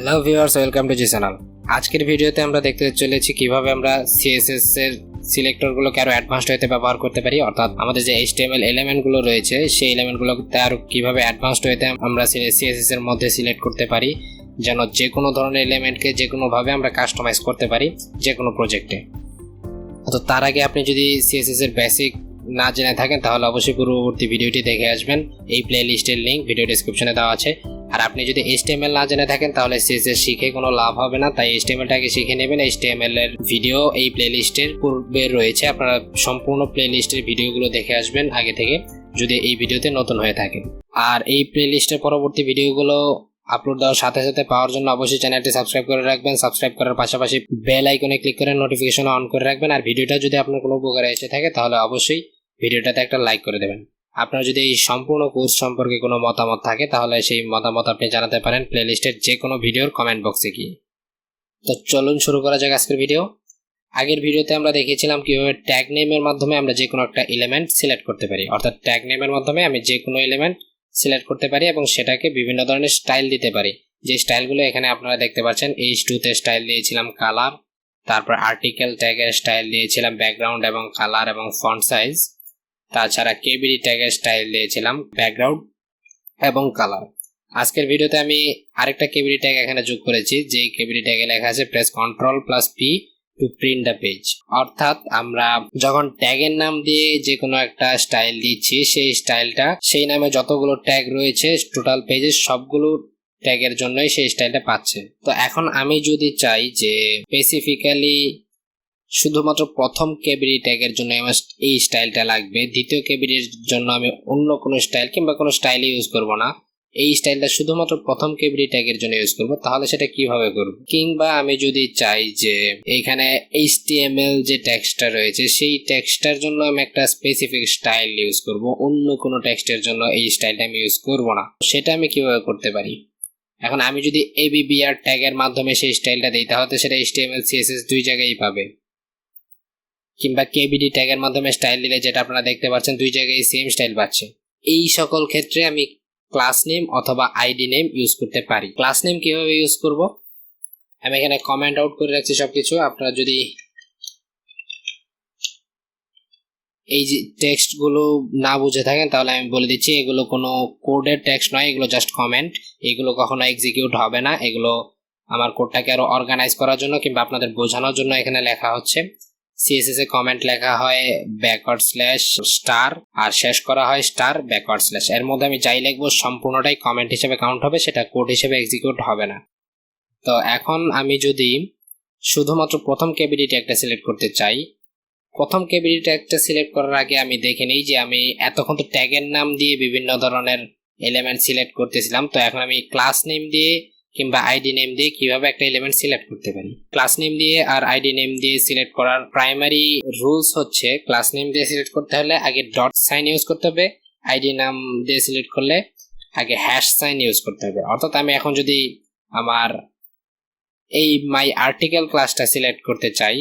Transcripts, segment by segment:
Hello viewers, welcome to Zisunal। আজকের ভিডিওতে আমরা দেখতে চলেছি কিভাবে আমরা CSS এর সিলেক্টরগুলোকে আরো অ্যাডভান্সড ওয়েতে ব্যবহার করতে পারি, অর্থাৎ আমাদের যে HTML এলিমেন্টগুলো রয়েছে সেই এলিমেন্টগুলোকে আরো কিভাবে অ্যাডভান্সড ওয়েতে আমরা CSS এর মধ্যে সিলেক্ট করতে পারি, যেন যে কোনো ধরনের এলিমেন্টকে যে কোনোভাবে আমরা কাস্টমাইজ করতে পারি যে কোনো প্রজেক্টে। তো তার আগে আপনি যদি CSS এর বেসিক না জেনে থাকেন তাহলে অবশ্যই পূর্ববর্তী ভিডিওটি দেখে আসবেন। এই প্লে লিস্টের লিঙ্ক ভিডিও ডেসক্রিপশনে দেওয়া আছে। আর আপনি যদি HTML না জেনে থাকেন তাহলে CSS শিখে কোনো লাভ হবে না, তাই HTMLটাকে শিখে নেবেন। HTML এর ভিডিও এই প্লে লিস্টের পূর্বে রয়েছে, আপনারা সম্পূর্ণ প্লে লিস্টের ভিডিওগুলো দেখে আসবেন আগে থেকে যদি এই ভিডিওতে নতুন হয়ে থাকে। আর এই প্লে লিস্টের পরবর্তী ভিডিওগুলো আপলোড দেওয়ার সাথে সাথে পাওয়ার জন্য অবশ্যই চ্যানেলটি সাবস্ক্রাইব করে রাখবেন। সাবস্ক্রাইব করার পাশাপাশি বেল আইকনে ক্লিক করে নোটিফিকেশন অন করে রাখবেন। আর ভিডিওটা যদি আপনার কোনো উপকারে এসে থাকে তাহলে অবশ্যই ভিডিওটাতে একটা লাইক করে দেবেন। আপনার যদি এই সম্পূর্ণ কোর্স সম্পর্কে কোনো মতামত থাকে তাহলে সেই মতামত আপনি জানাতে পারেন প্লেলিস্টের যে কোনো ভিডিওর কমেন্ট বক্সে গিয়ে। তো চলুন শুরু করা যাক আজকের ভিডিও। আগের ভিডিওতে আমরা দেখিয়েছিলাম কিভাবে ট্যাগ নেমের মাধ্যমে আমরা যে কোনো একটা এলিমেন্ট সিলেক্ট করতে পারি, অর্থাৎ ট্যাগ নেমের মাধ্যমে আমি যে কোনো এলিমেন্ট সিলেক্ট করতে পারি এবং সেটাকে বিভিন্ন ধরনের স্টাইল দিতে পারি। যে স্টাইলগুলো এখানে আপনারা দেখতে পাচ্ছেন, H2 তে স্টাইল দিয়েছিলাম কালার, তারপর আর্টিকেল ট্যাগের স্টাইল দিয়েছিলাম ব্যাকগ্রাউন্ড এবং কালার এবং ফন্ট সাইজ, তাছাড়া কেবিডি ট্যাগের স্টাইল দিয়েছিলাম ব্যাকগ্রাউন্ড এবং কালার। আজকের ভিডিওতে আমি আরেকটা কেবিডি ট্যাগ এখানে যোগ করেছি, যে কেবিডি ট্যাগে লেখা আছে press Ctrl+P to print the page. অর্থাৎ আমরা যখন ট্যাগের নাম দিয়ে যে কোনো একটা স্টাইল দিচ্ছি সেই স্টাইলটা সেই নামে যতগুলো ট্যাগ রয়েছে টোটাল পেজের সবগুলো ট্যাগের জন্যই সেই স্টাইলটা পাচ্ছে। তো এখন আমি যদি চাই যে স্পেসিফিক্যালি শুধুমাত্র প্রথম কেবিডি ট্যাগের জন্য আমার এই স্টাইলটা লাগবে, দ্বিতীয় কেবিডির জন্য আমি অন্য কোনো স্টাইল কিংবা কোনো স্টাইল ইউজ করব না, এই স্টাইলটা শুধুমাত্র প্রথম কেবিডি ট্যাগের জন্য ইউজ করব, তাহলে সেটা কিভাবে করব? কিংবা আমি যদি চাই যে এখানে HTML যে টেক্সটটা রয়েছে সেই টেক্সটটার জন্য আমি একটা স্পেসিফিক স্টাইল ইউজ করব, অন্য কোনো টেক্সটের জন্য এই স্টাইলটা আমি ইউজ করব না, সেটা আমি কিভাবে করতে পারি? এখন আমি যদি ABBR ট্যাগের মাধ্যমে সেই স্টাইলটা দিই তাহলে সেটা HTML CSS দুই জায়গায় পাবে, কিংবা কেবিডি ট্যাগের মাধ্যমে স্টাইল দিলে যেটা আপনারা দেখতে পাচ্ছেন দুই জায়গায় সেম স্টাইল পাচ্ছে। এই সকল ক্ষেত্রে আমি ক্লাস নেম অথবা আইডি নেম ইউজ করতে পারি। ক্লাস নেম কিভাবে ইউজ করব আমি এখানে কমেন্ট আউট করে রাখছি সবকিছু। আপনারা যদি এই যে টেক্সট গুলো না বুঝে থাকেন তাহলে আমি বলে দিচ্ছি, এগুলো কোনো কোডের টেক্সট নয়, এগুলো জাস্ট কমেন্ট। এগুলো কখনো এক্সিকিউট হবে না, এগুলো আমার কোডটাকে আরো অর্গানাইজ করার জন্য কিংবা আপনাদের বোঝানোর জন্য এখানে লেখা হচ্ছে। CSS এ কমেন্ট লেখা হয় \* আর শেষ করা হয় *\. এর মধ্যে আমি যাই লিখবো সম্পূর্ণটাই কমেন্ট হিসেবে কাউন্ট হবে, সেটা কোড হিসেবে এক্সিকিউট হবে না। তো এখন আমি যদি শুধুমাত্র প্রথম কেবিডি ট্যাগটা সিলেক্ট করতে চাই, প্রথম কেবিডি ট্যাগটা সিলেক্ট করার আগে আমি দেখে নিই যে আমি এতক্ষণ তো ট্যাগের নাম দিয়ে বিভিন্ন ধরনের এলিমেন্ট সিলেক্ট করতেছিলাম, তো এখন আমি ক্লাস নেম দিয়ে কিংবা আইডি নেম দিয়ে কিভাবে একটা এলিমেন্ট সিলেক্ট করতে পারি। ক্লাস নেম দিয়ে আর আইডি নেম দিয়ে সিলেক্ট করার প্রাইমারি রুলস হচ্ছে, ক্লাস নেম দিয়ে সিলেক্ট করতে হলে আগে ডট সাইন ইউজ করতে হবে, আইডি নাম দিয়ে সিলেক্ট করলে আগে হ্যাশ সাইন ইউজ করতে হবে। অর্থাৎ আমি এখন যদি আমার এই মাই আর্টিকেল ক্লাসটা সিলেক্ট করতে চাই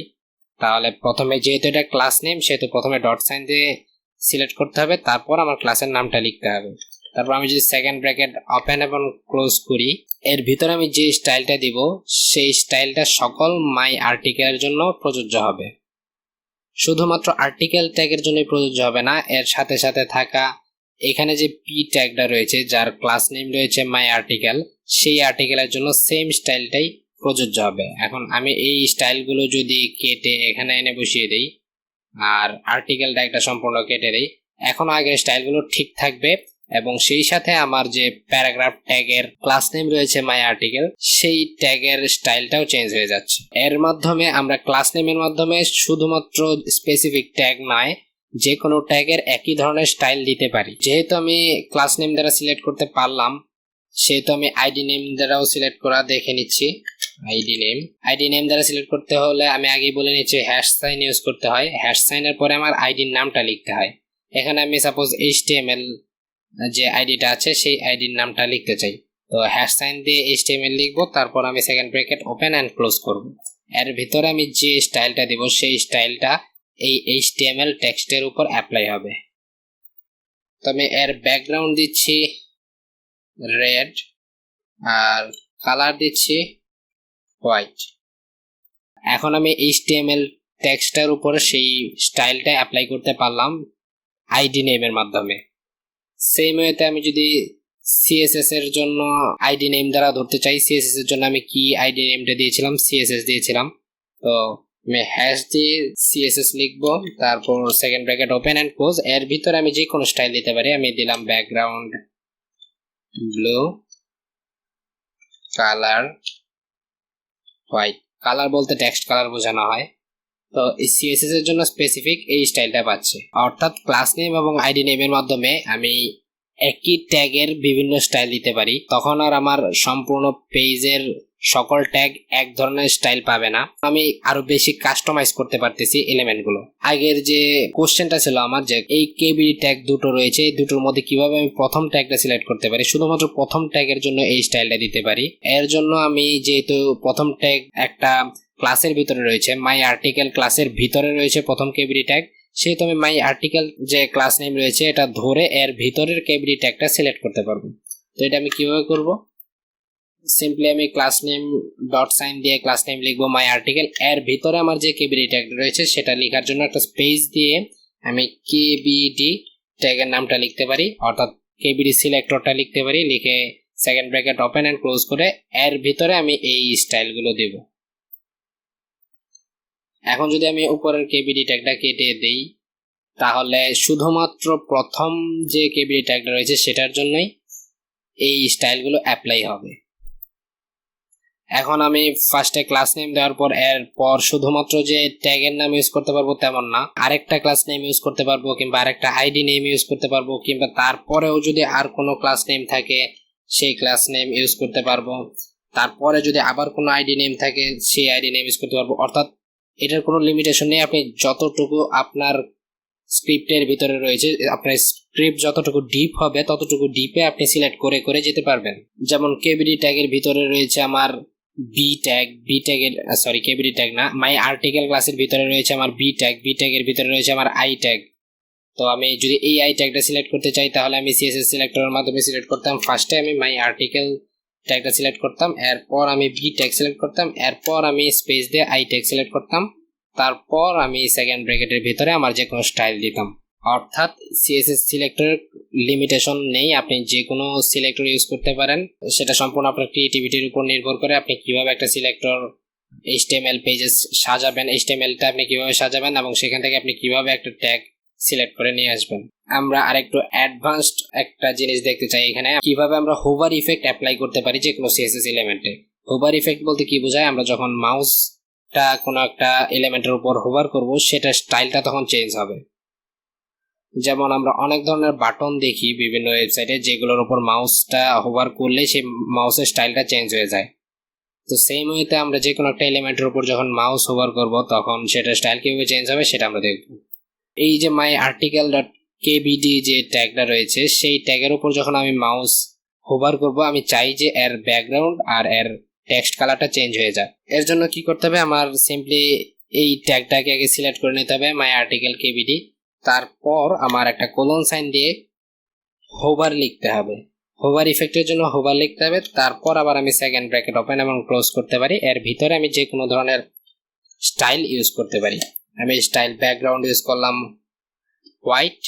তাহলে প্রথমে যেহেতু এটা ক্লাস নেম সেহেতু প্রথমে ডট সাইন দিয়ে সিলেক্ট করতে হবে, তারপর আমার ক্লাসের নামটা লিখতে হবে। তারপর আমি যদি সেকেন্ড ব্র্যাকেট ওপেন এবং ক্লোজ করি, এর ভিতরে আমি যে স্টাইলটা দিব সেই স্টাইলটা সকল মাই আর্টিকেলের জন্য প্রযোজ্য হবে, শুধুমাত্র আর্টিকেল ট্যাগের জন্যই প্রযোজ্য হবে না। এর সাথে সাথে থাকা এখানে যে পি ট্যাগটা রয়েছে যার ক্লাস নেম রয়েছে মাই আর্টিকেল, সেই আর্টিকেলের জন্য সেম স্টাইলটাই প্রযোজ্য হবে। এখন আমি এই স্টাইলগুলো যদি কেটে এখানে এনে বসিয়ে দিই আর আর্টিকেল ট্যাগটা সম্পূর্ণ কেটে দিই, এখন আগের স্টাইলগুলো ঠিক থাকবে এবং সেই সাথে আমার যে প্যারাগ্রাফ ট্যাগের ক্লাস নেম রয়েছে মাই আর্টিকেল সেই ট্যাগের স্টাইলটাও চেঞ্জ হয়ে যাচ্ছে। এর মাধ্যমে আমরা ক্লাস নেমের মাধ্যমে শুধুমাত্র স্পেসিফিক ট্যাগ নয় যে কোনো ট্যাগের একই ধরনের স্টাইল দিতে পারি। যেহেতু আমি ক্লাস নেম দ্বারা সিলেক্ট করতে পারলাম সেহেতু আমি আইডি নেম দ্বারাও সিলেক্ট করা দেখে নিচ্ছি। আইডি নেম দ্বারা সিলেক্ট করতে হলে আমি আগেই বলে নিচ্ছি হ্যাশ সাইন ইউজ করতে হয়। হ্যাশ সাইনের পরে আমার আইডির নামটা লিখতে হয়। এখানে আমি সাপোজ HTML যে আইডিটা আছে সেই আইডির নামটা লিখতে চাই, তো হ্যাশ সাইন দিয়ে HTML লিখবো, তারপর আমি second bracket open and close করব। এর ভিতরে আমি যে স্টাইলটা দিব সেই স্টাইলটা এই HTML টেক্সটের উপর অ্যাপ্লাই হবে। তো আমি এর ব্যাকগ্রাউন্ড দিচ্ছি রেড আর কালার দিচ্ছি হোয়াইট। এখন আমি HTML টেক্সটের উপর সেই স্টাইলটা অ্যাপ্লাই করতে পারলাম আইডি নেমের মাধ্যমে। সেম ওয়েতে আমি যদি CSS এর জন্য আইডি নেম দ্বারা ধরতে চাই, CSS এর জন্য আমি কি আইডি নেমটা দিয়েছিলাম, CSS দিয়েছিলাম। তো আমি হ্যাশ দিয়ে CSS লিখবো, তারপর second bracket open and close, এর ভিতরে আমি যে কোনো স্টাইল দিতে পারি। আমি দিলাম background blue, colour white. Colour বলতে টেক্সট কালার বোঝানো হয়। তো এই CSS এর জন্য স্পেসিফিক এই স্টাইলটা পাচ্ছে, অর্থাৎ ক্লাস নেম এবং আইডি নেমের মাধ্যমে আমি একই ট্যাগের বিভিন্ন স্টাইল দিতে পারি। তখন আর আমার সম্পূর্ণ পেজের সকল ট্যাগ এক ধরনের স্টাইল পাবে না, আমি আরো বেশি কাস্টমাইজ করতে পারতেছি এলিমেন্ট গুলো। আগের যে কোশ্চেনটা ছিল আমার, যে এই কেবিডি ট্যাগ দুটো রয়েছে, এই দুটোর মধ্যে কিভাবে আমি প্রথম ট্যাগটা সিলেক্ট করতে পারি, শুধুমাত্র প্রথম ট্যাগের জন্য এই স্টাইলটা দিতে পারি। এর জন্য আমি যেহেতু প্রথম ট্যাগ একটা ক্লাসের ভিতরে রয়েছে, মাই আর্টিকেল ক্লাসের ভিতরে রয়েছে প্রথম কেবিডি ট্যাগ, সেহেতু আমি মাই আর্টিকেল যে ক্লাস নেম রয়েছে এটা ধরে এর ভিতরের কেবিডি ট্যাগটা সিলেক্ট করতে পারবো। তো এটা আমি কিভাবে করব, সিম্পলি আমি ক্লাস নেম ডট সাইন দিয়ে ক্লাস নেম লিখবো মাই আর্টিকেল, এর ভিতরে আমার যে কেবিডি ট্যাগ রয়েছে সেটা লেখার জন্য একটা স্পেস দিয়ে আমি কেবিডি ট্যাগের নামটা লিখতে পারি, অর্থাৎ কেবিডি সিলেক্টরটা লিখতে পারি। লিখে second bracket open and close করে এর ভিতরে আমি এই স্টাইলগুলো দেব। এখন যদি আমি উপরের কেবিডি ট্যাগটা কেটে দেই, তাহলে শুধুমাত্র প্রথম যে কেবিডি ট্যাগটা রয়েছে সেটার জন্যই এই স্টাইলগুলো অ্যাপ্লাই হবে। এখন আমি ফার্স্টে ক্লাস নেম দেওয়ার পর এরপর শুধুমাত্র যে ট্যাগের নাম ইউজ করতে পারবো তেমন না, আরেকটা ক্লাস নেম ইউজ করতে পারবো, কিংবা আরেকটা আইডি নেম ইউজ করতে পারবো, কিংবা তারপরেও যদি আর কোনো ক্লাস নেম থাকে সেই ক্লাস নেম ইউজ করতে পারবো, তারপরে যদি আবার কোনো আইডি নেম থাকে সেই আইডি নেম ইউজ করতে পারবো। অর্থাৎ এটার কোনো লিমিটেশন নেই, আপনি যতটুকু আপনার স্ক্রিপ্টের ভিতরে রয়েছে, আপনার স্ক্রিপ্ট যতটুকু ডিপ হবে ততটুকু ডিপে আপনি সিলেক্ট করে করে যেতে পারবেন। যেমন কেবিডি ট্যাগের ভিতরে রয়েছে আমার বি ট্যাগের কেবিডি ট্যাগ না, মাই আর্টিকেল ক্লাসের ভিতরে রয়েছে আমার বি ট্যাগের ভিতরে রয়েছে আমার আই ট্যাগ। তো আমি যদি এই আই ট্যাগটা সিলেক্ট করতে চাই তাহলে আমি CSS সিলেক্টরের মাধ্যমে সিলেক্ট করতাম। ফার্স্টে আমি মাই আর্টিকেল ট্যাগটা সিলেক্ট করতাম, এরপর আমি বি ট্যাগ সিলেক্ট করতাম, এরপর আমি স্পেস দিয়ে আই ট্যাগ সিলেক্ট করতাম, তারপর আমি সেকেন্ড ব্র্যাকেটের ভিতরে আমার যে কোনো স্টাইল দিতাম। অর্থাৎ CSS সিলেক্টরের লিমিটেশন নেই, আপনি যে কোনো সিলেক্টর ইউজ করতে পারেন। সেটা সম্পূর্ণ আপনার ক্রিয়েটিভিটির উপর নির্ভর করে, আপনি কিভাবে একটা সিলেক্টর HTML পেজে সাজাবেন, HTMLটা আপনি কিভাবে সাজাবেন এবং সেখান থেকে আপনি কিভাবে একটা ট্যাগ সিলেক্ট করে নিয়ে আসবেন। আমরা আরেকটু অ্যাডভান্সড একটা জিনিস দেখতে চাই এখানে, কিভাবে আমরা হোভার ইফেক্ট অ্যাপ্লাই করতে পারি যে কোনো CSS এলিমেন্টে। হোভার ইফেক্ট বলতে কি বোঝায়, আমরা যখন মাউসটা কোনো একটা এলিমেন্টের উপর হোভার করব সেটা স্টাইলটা তখন চেঞ্জ হবে। যেমন আমরা অনেক ধরনের বাটন দেখি বিভিন্ন ওয়েবসাইটে, যেগুলোর উপর মাউসটা হোভার করলে সেই মাউসের স্টাইলটা চেঞ্জ হয়ে যায়। তো সেম ওয়েতে আমরা যে কোনো একটা এলিমেন্টের উপর যখন মাউস হোভার করব তখন সেটা স্টাইল কিভাবে চেঞ্জ হবে সেটা আমরা দেখব। এই যে মাই আর্টিকেল ডট কেবিডি যে ট্যাগটা রয়েছে সেই ট্যাগের উপর যখন আমি মাউস হোভার করব, আমি চাই যে এর ব্যাকগ্রাউন্ড আর এর টেক্সট কালারটা চেঞ্জ হয়ে যায়। এর জন্য কি করতে হবে, আমার সিম্পলি এই ট্যাগটাকে আগে সিলেক্ট করে নিতে হবে মাই আর্টিকেল কেবিডি, তারপর আমার একটা কোলন সাইন দিয়ে হোভার লিখতে হবে। হোভার ইফেক্টের জন্য হোভার লিখতে হবে, তারপর আবার আমি সেকেন্ড ব্র্যাকেট ওপেন এবং ক্লোজ করতে পারি। এর ভিতরে আমি যে কোনো ধরনের স্টাইল ইউজ করতে পারি। আমি স্টাইল ব্যাকগ্রাউন্ড ইউজ করলাম হোয়াইট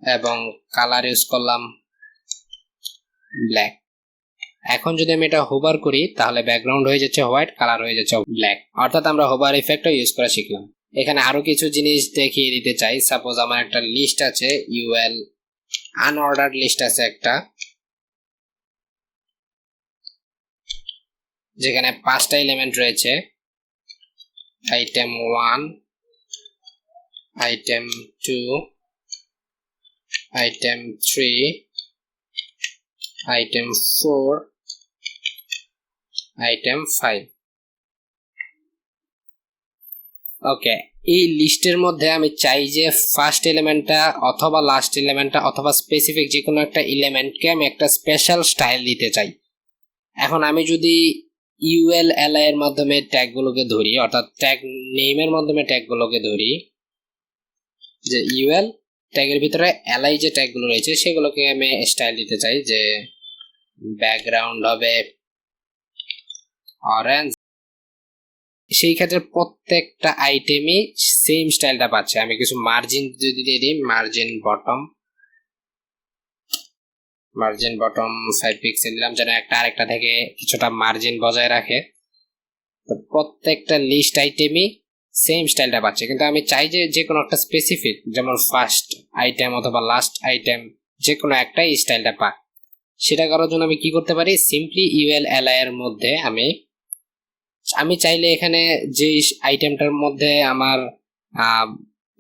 এবং কালার ইউজ করলাম ব্ল্যাক। এখন যদি আমি এটা হোভার করি তাহলে ব্যাকগ্রাউন্ড হয়ে যাচ্ছে হোয়াইট, কালার হয়ে যাচ্ছে ব্ল্যাক। অর্থাৎ আমরা হোভার ইফেক্টও ইউজ করা শিখলাম। এখানে আরো কিছু জিনিস দেখিয়ে দিতে চাই। সাপোজ আমার একটা লিস্ট আছে, UL আনঅর্ডার্ড লিস্ট আছে একটা, যেখানে 5টা এলিমেন্ট রয়েছে, item 1, item 2, item 3, item 4, item 5। ওকে, এই লিস্টের মধ্যে আমি চাই যে ফার্স্ট এলিমেন্টটা অথবা লাস্ট এলিমেন্টটা অথবা স্পেসিফিক যে কোনো একটা এলিমেন্টকে আমি একটা স্পেশাল স্টাইল দিতে চাই। এখন আমি যদি ULLI এর মাধ্যমে ট্যাগগুলোকে ধরি, অর্থাৎ ট্যাগ নেমের মাধ্যমে ট্যাগগুলোকে ধরি, যে UL ট্যাগের ভিতরে LI যে ট্যাগগুলো রয়েছে সেগুলোকে আমি স্টাইল দিতে চাই, যে ব্যাকগ্রাউন্ড হবে অরেঞ্জ। সেই ক্ষেত্রে প্রত্যেকটা আইটেমই সেম স্টাইলটা পাচ্ছে। আমি কিছু মার্জিন যদি দিয়ে দিই, মার্জিন বটম 5 পিক্সেল দিলাম, যেন একটা আরেকটা থেকে কিছুটা মার্জিন বজায় রাখে। তো প্রত্যেকটা লিস্ট আইটেমই সেম স্টাইলটা পাচ্ছে, কিন্তু আমি চাই যে কোনো একটা স্পেসিফিক, যেমন ফার্স্ট আইটেম অথবা লাস্ট আইটেম যে কোনো একটা স্টাইলটা পাক। সেটা করার জন্য আমি কি করতে পারি, সিম্পলি ইউএল এলআই এর মধ্যে আমি চাইলে এখানে যে আইটেমটার মধ্যে আমার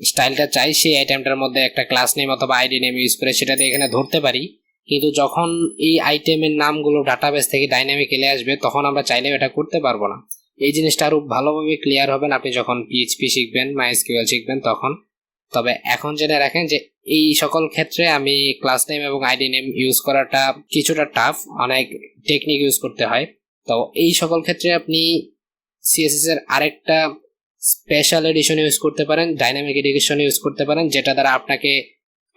স্টাইলটা চাই, সেই আইটেমটার মধ্যে একটা ক্লাস নেম অথবা আইডি নেম ইউজ করে সেটাতে এখানে ধরতে পারি। কিন্তু যখন এই আইটেমের নামগুলো ডাটাবেস থেকে ডাইনামিক্যালি আসবে, তখন আমরা চাইলেও এটা করতে পারবো না। এই জিনিসটা আরো ভালোভাবে ক্লিয়ার হবেন আপনি যখন পিএইচপি শিখবেন, মাইএসকিউএল শিখবেন তখন। তবে এখন জেনে রাখেন যে এই সকল ক্ষেত্রে আমি ক্লাস নেম এবং আইডি নেম ইউজ করাটা কিছুটা টাফ, অনেক টেকনিক ইউজ করতে হয়। তো এই সকল ক্ষেত্রে আপনি সিএসএস এর আরেকটা স্পেশাল এডিশন ইউজ করতে পারেন, ডাইনামিক এডিশন ইউজ করতে পারেন, যেটা দ্বারা আপনাকে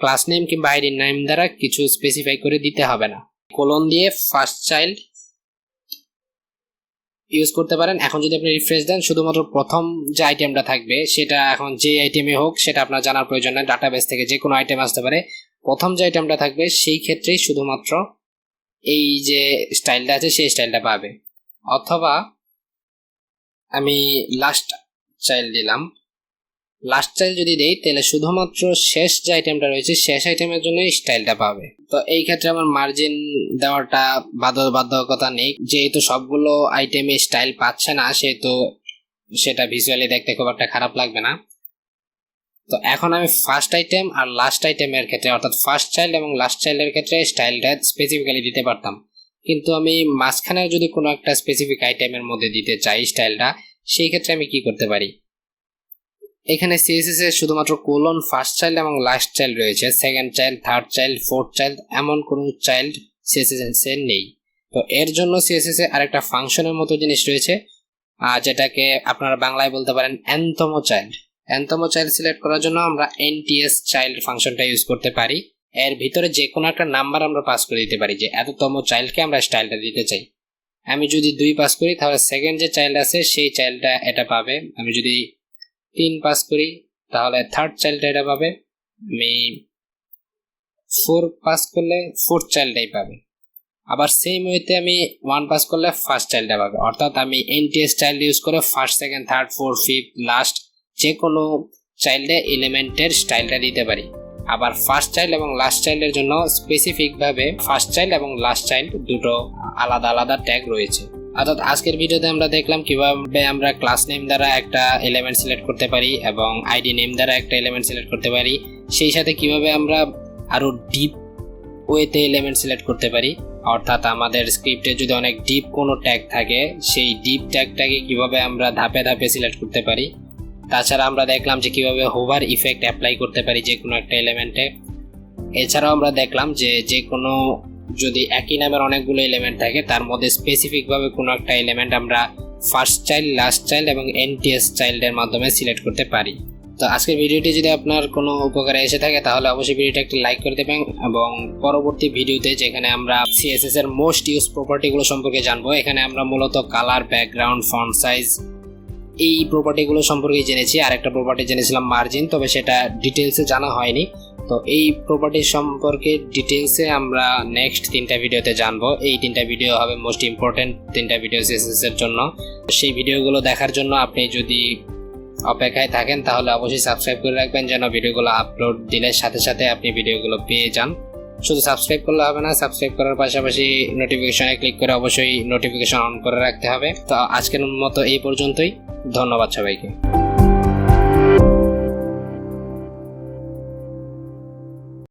ক্লাস নেম কিংবা আইডি নেম দ্বারা কিছু স্পেসিফাই করে দিতে হবে না। কোলন দিয়ে ফার্স্ট চাইল্ড ইউজ করতে পারেন। এখন যদি আপনি রিফ্রেশ দেন, শুধুমাত্র প্রথম যে আইটেমটা থাকবে সেটা, এখন যে আইটেমে হোক সেটা আপনার জানার প্রয়োজন নেই, ডাটাবেস থেকে যে কোনো আইটেম আসতে পারে। প্রথম যে আইটেমটা থাকবে সেই ক্ষেত্রেই শুধুমাত্র এই যে স্টাইলটা আছে সেই স্টাইলটা পাবে। অথবা আমি লাস্ট চাইল্ড দিলাম, লাস্ট চাইল্ড যদি দেই তাহলে শুধুমাত্র শেষ যে আইটেমটা রয়েছে শেষ আইটেমের জন্য স্টাইলটা পাবে। তো এই ক্ষেত্রে আমার মার্জিন দেওয়াটা বাধ্যকতা নেই, যেহেতু সবগুলো আইটেমে স্টাইল পাচ্ছে না, সেহেতু সেটা ভিজুয়ালি দেখতে খুব একটা খারাপ লাগবে না। তো এখন আমি ফার্স্ট আইটেম আর লাস্ট আইটেমের ক্ষেত্রে, অর্থাৎ ফার্স্ট চাইল্ড এবং লাস্ট চাইল্ডের ক্ষেত্রে স্টাইলটা স্পেসিফিক্যালি দিতে পারতাম, কিন্তু আমি মাঝখানে যদি কোনো একটা স্পেসিফিক আইটেমের মধ্যে দিতে চাই স্টাইলটা, সেই ক্ষেত্রে আমি কি করতে পারি, এখানে সিএসএস এর শুধুমাত্র কোলন, ফার্স্ট চাইল্ড এবং লাস্ট চাইল্ড রয়েছে, second child, third child, fourth child এমন কোনো চাইল্ড সিএসএস এর নেই। তো এর জন্য সিএসএস এর আরেকটা ফাংশনের মতো জিনিস রয়েছে, যেটাকে আপনারা বাংলায় বলতে পারেন এনতম চাইল্ড। এনতম চাইল্ড সিলেক্ট করার জন্য আমরা এনটিএস চাইল্ড ফাংশনটা ইউজ করতে পারি। এর ভিতরে যে কোনো একটা নাম্বার আমরা পাস করে দিতে পারি যে এততম চাইল্ডকে আমরা স্টাইলটা দিতে চাই। আমি যদি 2 পাস করি তাহলে সেকেন্ড যে চাইল্ড আছে সেই চাইল্ডটা এটা পাবে। আমি যদি 3 পাস করি তাহলে থার্ড চাইল্ডটা এটা পাবে। আমি 4 পাস করলে ফোর্থ চাইল্ডটাই পাবে। আবার সেম ওয়েতে আমি 1 পাস করলে ফার্স্ট চাইল্ডটা পাবে। অর্থাৎ আমি এনটিএস চাইল্ড ইউজ করে first, second, third, fourth, fifth, last যে কোনো চাইল্ডে এলিমেন্টের স্টাইলটা দিতে পারি। আবার ফার্স্ট চাইল্ড এবং লাস্ট চাইল্ডের জন্য স্পেসিফিকভাবে ফার্স্ট চাইল্ড এবং লাস্ট চাইল্ড দুটো আলাদা আলাদা ট্যাগ রয়েছে। অর্থাৎ আজকের ভিডিওতে আমরা দেখলাম কিভাবে আমরা ক্লাস নেম দ্বারা একটা এলিমেন্ট সিলেক্ট করতে পারি এবং আইডি নেম দ্বারা একটা এলিমেন্ট সিলেক্ট করতে পারি, সেই সাথে কিভাবে আমরা আরো ডিপ ওয়েতে এলিমেন্ট সিলেক্ট করতে পারি। অর্থাৎ আমাদের স্ক্রিপ্টে যদি অনেক ডিপ কোনো ট্যাগ থাকে, সেই ডিপ ট্যাগটাকে কিভাবে আমরা ধাপে ধাপে সিলেক্ট করতে পারি। তাছাড়া আমরা দেখলাম যে কিভাবে হোভার ইফেক্ট অ্যাপ্লাই করতে পারি যে কোনো একটা এলিমেন্টে। এছাড়াও আমরা দেখলাম যে কোনো যদি একই নামের অনেকগুলো এলিমেন্ট থাকে, তার মধ্যে স্পেসিফিকভাবে কোনো একটা এলিমেন্ট আমরা ফার্স্ট চাইল্ড, লাস্ট চাইল্ড এবং এনটিএস চাইল্ডের মাধ্যমে সিলেক্ট করতে পারি। তো আজকের ভিডিওটি যদি আপনার কোনো উপকারে এসে থাকে তাহলে অবশ্যই ভিডিওটা একটি লাইক করে দেবেন, এবং পরবর্তী ভিডিওতে যেখানে আমরা সিএসএস এর মোস্ট ইউজ প্রপার্টিগুলো সম্পর্কে জানবো, এখানে আমরা মূলত কালার, ব্যাকগ্রাউন্ড, ফন্ট সাইজ এই প্রপার্টিগুলো সম্পর্কে জেনেছি। আরেকটা প্রপার্টি জেনেছিলাম মার্জিন, তবে সেটা ডিটেলসে জানা হয়নি। তো এই প্রপার্টি সম্পর্কে ডিটেলসে আমরা নেক্সট 3টা ভিডিওতে জানবো। এই 3টা ভিডিও হবে মোস্ট ইম্পর্টেন্ট 3টা ভিডিও সিএসএস এর জন্য। সেই ভিডিওগুলো দেখার জন্য আপনি যদি অপেক্ষায় থাকেন তাহলে অবশ্যই সাবস্ক্রাইব করে রাখবেন, যেন ভিডিওগুলো আপলোড দিলে সাথে সাথে আপনি ভিডিওগুলো পেয়ে যান। শুধু সাবস্ক্রাইব করলে হবে না, সাবস্ক্রাইব করার পাশাপাশি নোটিফিকেশনে ক্লিক করে অবশ্যই নোটিফিকেশন অন করে রাখতে হবে। তো আজকের মতো এই পর্যন্তই, ধন্যবাদ সবাইকে।